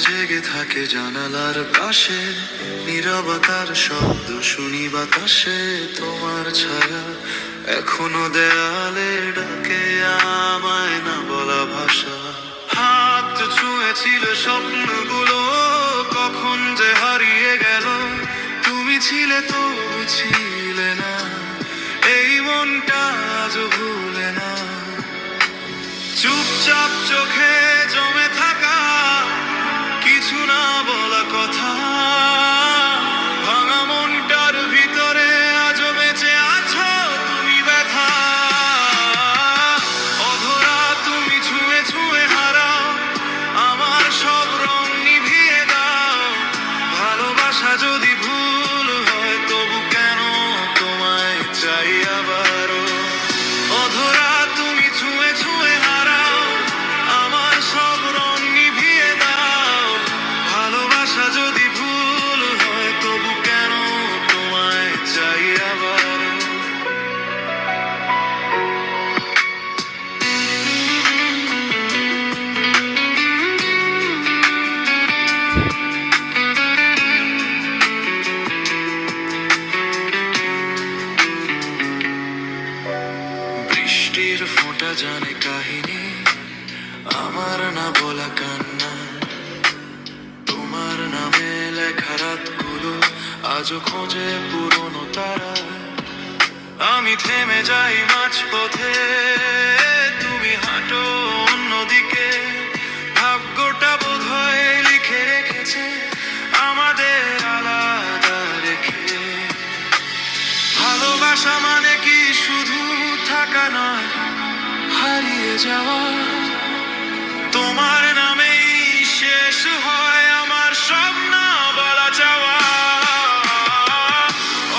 জেগে থাকে জানালার পাশে, নীরবতার শব্দ শুনি বাতাসে। তোমার ছায়া এখনো দেয়ালে ডাকে আমায়, না বলা ভাষা। হাত ছুঁয়েছিল স্বপ্নগুলো, কখন যে হারিয়ে গেল। তুমি ছিলে তো ছিলে না, এই মনটা আজও ভুলে না। চুপচাপ চোখে জমে থাকা কিছু না বলা কথা, ভাঙা মনটার ভিতরে আজও বেঁচে আছো তুমি ব্যথা। অধরা তুমি ছুঁয়ে ছুঁয়ে হারাও, আমার সব রং নিভিয়ে দাও। ভালোবাসা যদি ভুল হয় তবু কেন তোমায় চাই আবারও। অধরা তুমি ছুঁয়ে ছুঁয়ে হারাও, আমার সব রং নিভিয়ে দাও। ভালোবাসা যদি ভুল হয় তবু কেন তোমায় চাই আবার। বৃষ্টির ফোঁটা জানে কাহিনী, আমার না বলা কান্না। তোমার নামে লেখা রাতগুলো আজও খোঁজে পুরনো তারা। আমি থেমে যাই মাঝপথে, তুমি হাঁটো অন্যদিকে। ভাগ্যটা বোধহয় লিখে রেখেছে আমাদের আলাদা রেখে। ভালোবাসা মানে কি শুধু থাকা নয়, হারিয়ে যাওয়া। তোমার নামেই শেষ হয় আমার সব না বলা চাওয়া।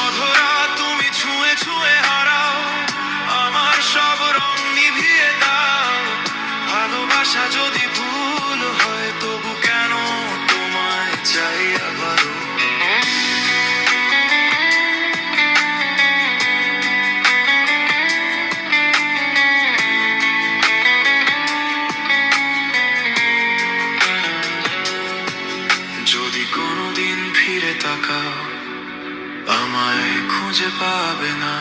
অধরা তুমি ছুঁয়ে ছুঁয়ে হারাও, আমার সব রং নিভিয়ে দাও। ভালোবাসা যদি ভুল হয় তবু কেন তোমায় চাই আবারও। যদি কোনোদিন ফিরে তাকাও, আমায় খুঁজে পাবে না।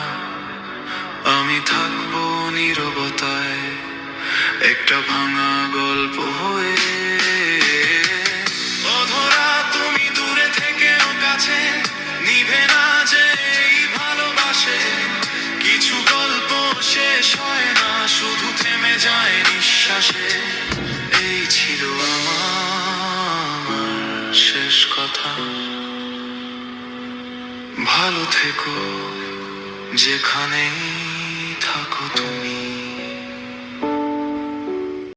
আমি থাকবো নীরবতায়, একটা ভাঙা গল্প হয়ে। অধরা তুমি দূরে থেকেও কাছে, নিভে না যে এই ভালোবাসে। কিছু গল্প শেষ হয় না, শুধু থেমে যায় নিঃশ্বাসে। এই ছিল আমার শেষ কথা। ভালো থেকো যেখানেই থাকো তুমি।